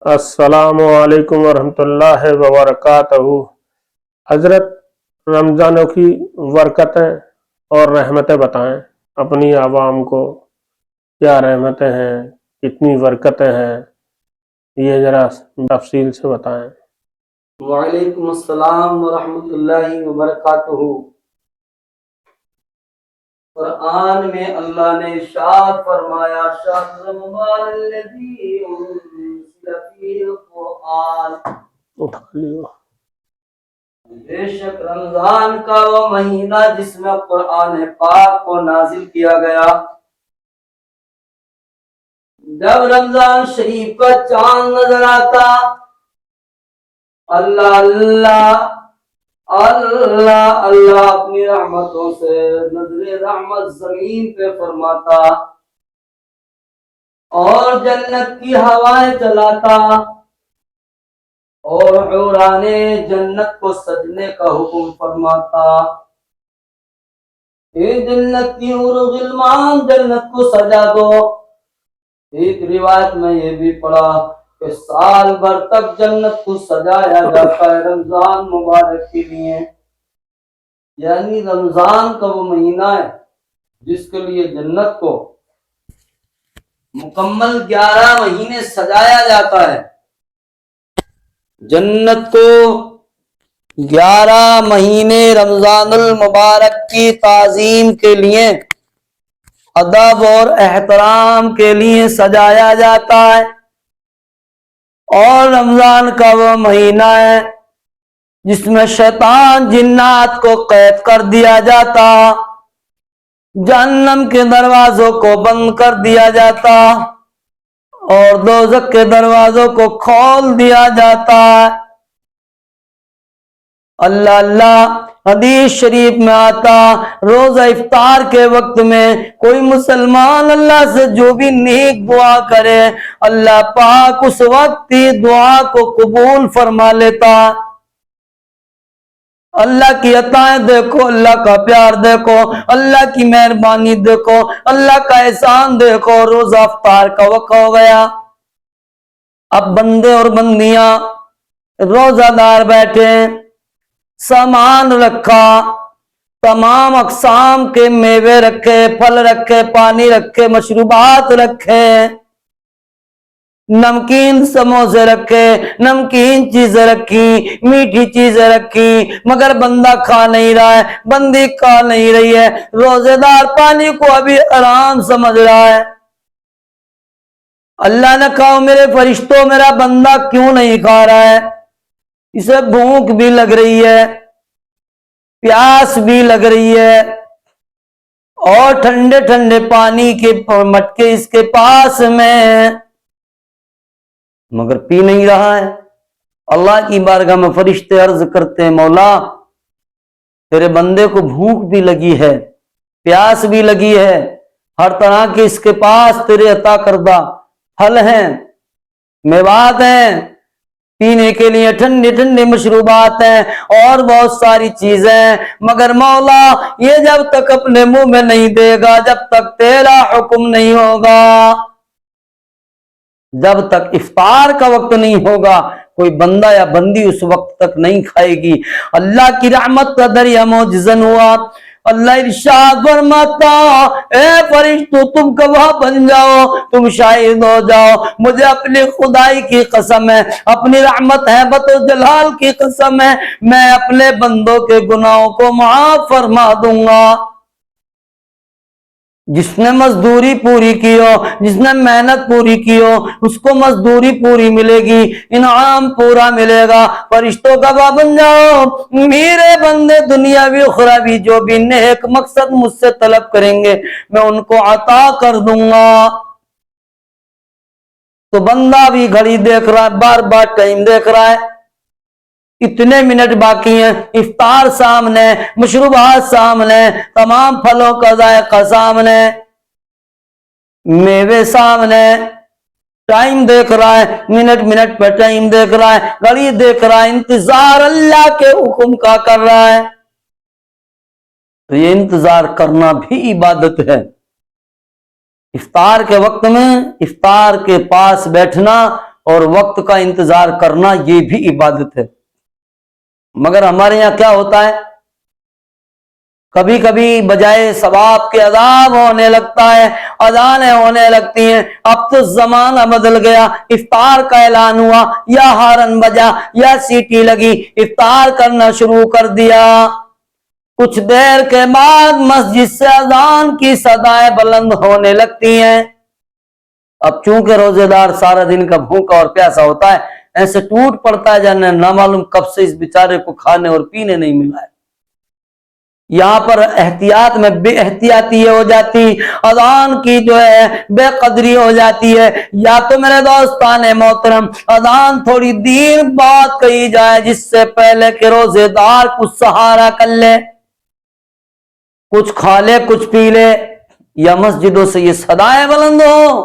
السلام علیکم ورحمۃ اللہ وبرکاتہ۔ حضرت رمضانوں کی برکتیں اور رحمتیں بتائیں، اپنی عوام کو کیا رحمتیں ہیں، کتنی برکتیں ہیں، یہ ذرا تفصیل سے بتائیں۔ وعلیکم السلام ورحمۃ اللہ وبرکاتہ۔ قرآن میں اللہ نے ارشاد فرمایا شہر رمضان الذی انزل فیہ القرآن، بے شک رمضان کا وہ مہینہ جس میں قرآن پاک کو نازل کیا گیا۔ جب رمضان شریف کا چاند نظر آتا، اللہ اللہ اللہ اللہ اپنی رحمتوں سے نظر رحمت زمین پہ فرماتا اور جنت کی ہوائیں چلاتا اور حوران جنت کو سجنے کا حکم فرماتا۔ اے جنت کی حور و غلمان، جنت کو سجا دو۔ ایک روایت میں یہ بھی پڑھا کہ سال بھر تک جنت کو سجایا جاتا ہے رمضان مبارک کے لیے، یعنی رمضان کا وہ مہینہ ہے جس کے لیے جنت کو مکمل 11 مہینے سجایا جاتا ہے۔ جنت کو 11 مہینے رمضان المبارک کی تعظیم کے لیے، ادب اور احترام کے لیے سجایا جاتا ہے، اور رمضان کا وہ مہینہ ہے جس میں شیطان جنات کو قید کر دیا جاتا، جہنم کے دروازوں کو بند کر دیا جاتا اور دوزخ کے دروازوں کو کھول دیا جاتا۔ اللہ اللہ حدیث شریف میں آتا، روزہ افطار کے وقت میں کوئی مسلمان اللہ سے جو بھی نیک دعا کرے، اللہ پاک اس وقت ہی دعا کو قبول فرما لیتا۔ اللہ کی عطائیں دیکھو، اللہ کا پیار دیکھو، اللہ کی مہربانی دیکھو، اللہ کا احسان دیکھو۔ روزہ افطار کا وقت ہو گیا، اب بندے اور بندیاں روزہ دار بیٹھے، سامان رکھا، تمام اقسام کے میوے رکھے، پھل رکھے، پانی رکھے، مشروبات رکھے، نمکین سموسے رکھے، نمکین چیزیں رکھی، میٹھی چیزیں رکھی، مگر بندہ کھا نہیں رہا ہے، بندی کھا نہیں رہی ہے۔ روزے دار پانی کو ابھی آرام سمجھ رہا ہے۔ اللہ نے کہا میرے فرشتوں، میرا بندہ کیوں نہیں کھا رہا ہے؟ اسے بھوک بھی لگ رہی ہے، پیاس بھی لگ رہی ہے، اور ٹھنڈے ٹھنڈے پانی کے مٹکے اس کے پاس میں، مگر پی نہیں رہا ہے۔ اللہ کی بارگاہ میں فرشتے عرض کرتے ہیں، مولا تیرے بندے کو بھوک بھی لگی ہے، پیاس بھی لگی ہے، ہر طرح کے اس کے پاس تیرے عطا کردہ پھل ہیں، میوات ہیں، پینے کے لیے ٹھنڈے ٹھنڈے مشروبات ہیں، اور بہت ساری چیزیں ہیں، مگر مولا یہ جب تک اپنے منہ میں نہیں دے گا، جب تک تیرا حکم نہیں ہوگا، جب تک افطار کا وقت نہیں ہوگا، کوئی بندہ یا بندی اس وقت تک نہیں کھائے گی۔ اللہ کی رحمت کا دریا موجزن ہوا۔ اللہ ارشاد فرماتا، اے فرشتو تم گواہ بن جاؤ، تم شاہد ہو جاؤ، مجھے اپنی خدائی کی قسم ہے، اپنی رحمت ہیبت و جلال کی قسم ہے، میں اپنے بندوں کے گناہوں کو معاف فرما دوں گا۔ جس نے مزدوری پوری کی ہو، جس نے محنت پوری کی ہو، اس کو مزدوری پوری ملے گی، انعام پورا ملے گا۔ فرشتوں گواہ بن جاؤ، میرے بندے دنیاوی اخروی جو بھی نیک مقصد مجھ سے طلب کریں گے، میں ان کو عطا کر دوں گا۔ تو بندہ بھی گھڑی دیکھ رہا ہے، بار بار ٹائم دیکھ رہا ہے، اتنے منٹ باقی ہیں، افطار سامنے، مشروبات سامنے، تمام پھلوں کا ذائقہ سامنے، میوے سامنے، ٹائم دیکھ رہا ہے، منٹ منٹ پہ ٹائم دیکھ رہا ہے، گھڑی دیکھ رہا ہے، انتظار اللہ کے حکم کا کر رہا ہے۔ تو یہ انتظار کرنا بھی عبادت ہے۔ افطار کے وقت میں افطار کے پاس بیٹھنا اور وقت کا انتظار کرنا یہ بھی عبادت ہے. مگر ہمارے یہاں کیا ہوتا ہے، کبھی کبھی بجائے ثواب کے عذاب ہونے لگتا ہے، اذانیں ہونے لگتی ہیں. اب تو زمانہ بدل گیا، افطار کا اعلان ہوا یا ہارن بجا یا سیٹی لگی، افطار کرنا شروع کر دیا. کچھ دیر کے بعد مسجد سے اذان کی صدائیں بلند ہونے لگتی ہیں. اب چونکہ روزے دار سارا دن کا بھوکا اور پیاسا ہوتا ہے، ایسے ٹوٹ پڑتا ہے جانے نہ معلوم کب سے اس بیچارے کو کھانے اور پینے نہیں ملا ہے. یہاں پر احتیاط میں بے احتیاطی ہو جاتی، اذان کی جو ہے بے قدری ہو جاتی ہے. یا تو میرے دوستان محترم اذان تھوڑی دیر بعد کہی جائے، جس سے پہلے کہ روزے دار کچھ سہارا کر لے، کچھ کھا لے کچھ پی لے. یا مسجدوں سے یہ صدائیں بلند ہو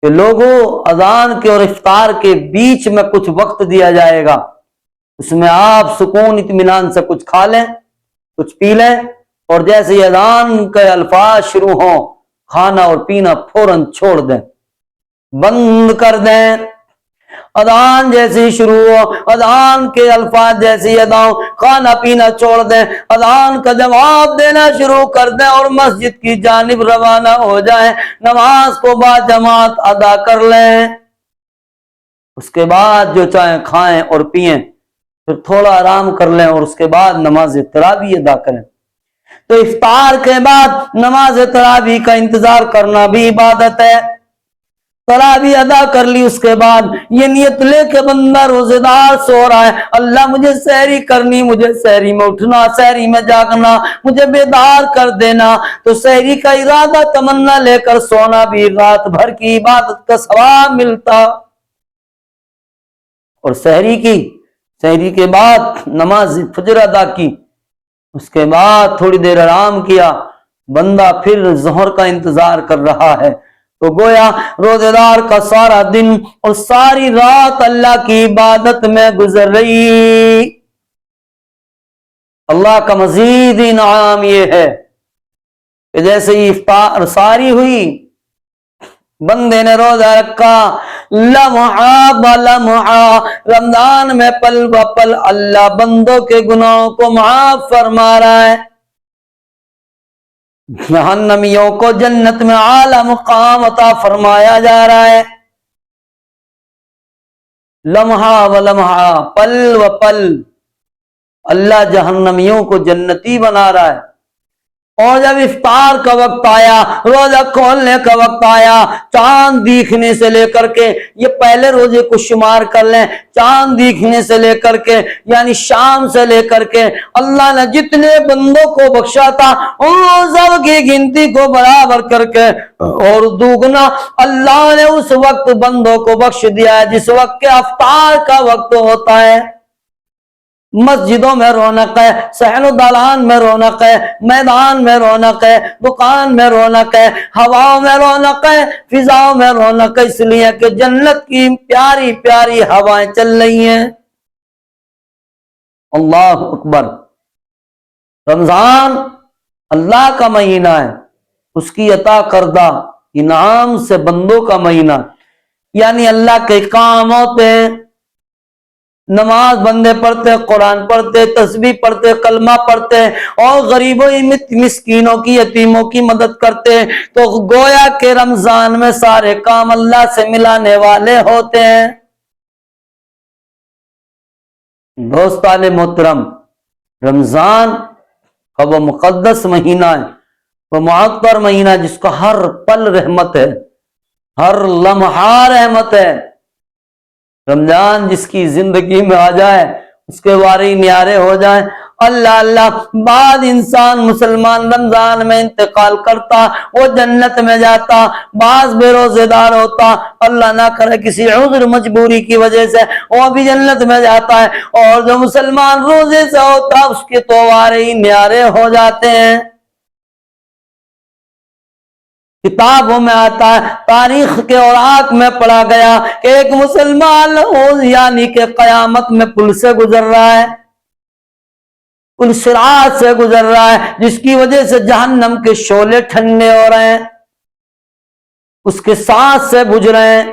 کہ لوگوں اذان کے اور افطار کے بیچ میں کچھ وقت دیا جائے گا، اس میں آپ سکون اطمینان سے کچھ کھا لیں کچھ پی لیں، اور جیسے ہی اذان کے الفاظ شروع ہوں کھانا اور پینا فوراً چھوڑ دیں، بند کر دیں. اذان جیسے ہی شروع ہو، اذان کے الفاظ جیسے ہی ادا ہو، کھانا پینا چھوڑ دیں، اذان کا جواب دینا شروع کر دیں اور مسجد کی جانب روانہ ہو جائیں. نماز کو با جماعت ادا کر لیں. اس کے بعد جو چاہیں کھائیں اور پئیں، پھر تھوڑا آرام کر لیں اور اس کے بعد نماز تراویح ادا کریں. تو افطار کے بعد نماز تراویح کا انتظار کرنا بھی عبادت ہے. تراویح ادا کر لی، اس کے بعد یہ نیت لے کے بندہ روزے دار سو رہا ہے، اللہ مجھے سحری کرنی، مجھے سحری میں اٹھنا، سحری میں جاگنا، مجھے بیدار کر دینا. تو سحری کا ارادہ تمنا لے کر سونا بھی رات بھر کی عبادت کا ثواب ملتا. اور سحری کے بعد نماز فجر ادا کی، اس کے بعد تھوڑی دیر آرام کیا، بندہ پھر ظہر کا انتظار کر رہا ہے. تو گویا روزے دار کا سارا دن اور ساری رات اللہ کی عبادت میں گزر رہی. اللہ کا مزید انعام یہ ہے کہ جیسے ہی افطار ساری ہوئی، بندے نے روزہ رکھا، لمحہ بلمحہ رمضان میں پل ب پل اللہ بندوں کے گناہوں کو معاف فرما رہا ہے. جہنمیوں کو جنت میں اعلی مقام عطا فرمایا جا رہا ہے. لمحہ و لمحہ پل و پل اللہ جہنمیوں کو جنتی بنا رہا ہے. اور جب افطار کا وقت آیا، روزہ کھولنے کا وقت آیا، چاند دیکھنے سے لے کر کے، یہ پہلے روزے کو شمار کر لیں، چاند دیکھنے سے لے کر کے یعنی شام سے لے کر کے اللہ نے جتنے بندوں کو بخشا تھا ان سب کی گنتی کو برابر کر کے اور دوگنا اللہ نے اس وقت بندوں کو بخش دیا ہے جس وقت کے افطار کا وقت ہوتا ہے. مسجدوں میں رونق ہے، صحن و دالان میں رونق ہے، میدان میں رونق ہے، دکان میں رونق ہے، ہواؤں میں رونق ہے، فضاؤں میں رونق ہے، اس لیے کہ جنت کی پیاری پیاری ہوائیں چل رہی ہیں. اللہ اکبر. رمضان اللہ کا مہینہ ہے، اس کی عطا کردہ انعام سے بندوں کا مہینہ، یعنی اللہ کے کام ہوتے ہیں. نماز بندے پڑھتے، قرآن پڑھتے، تسبیح پڑھتے، کلمہ پڑھتے اور غریبوں مسکینوں کی یتیموں کی مدد کرتے. تو گویا کہ رمضان میں سارے کام اللہ سے ملانے والے ہوتے ہیں. دوستان محترم، رمضان کا وہ مقدس مہینہ ہے، وہ معطر مہینہ جس کا ہر پل رحمت ہے، ہر لمحہ رحمت ہے. رمضان جس کی زندگی میں آ جائے اس کے واری نیارے ہو جائیں. اللہ اللہ. بعد انسان مسلمان رمضان میں انتقال کرتا، وہ جنت میں جاتا. بعض بے روزے دار ہوتا، اللہ نہ کرے کسی عذر مجبوری کی وجہ سے وہ بھی جنت میں جاتا ہے، اور جو مسلمان روزے سے ہوتا اس کے تو وارے ہی نیارے ہو جاتے ہیں. کتابوں میں آتا ہے، تاریخ کے اوراق میں پڑھا گیا کہ ایک مسلمان یعنی کہ قیامت میں پل سے گزر رہا ہے، پل صراط سے گزر رہا ہے، جس کی وجہ سے جہنم کے شعلے ٹھنڈے ہو رہے ہیں، اس کے ساتھ سے بجھ رہے ہیں.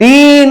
3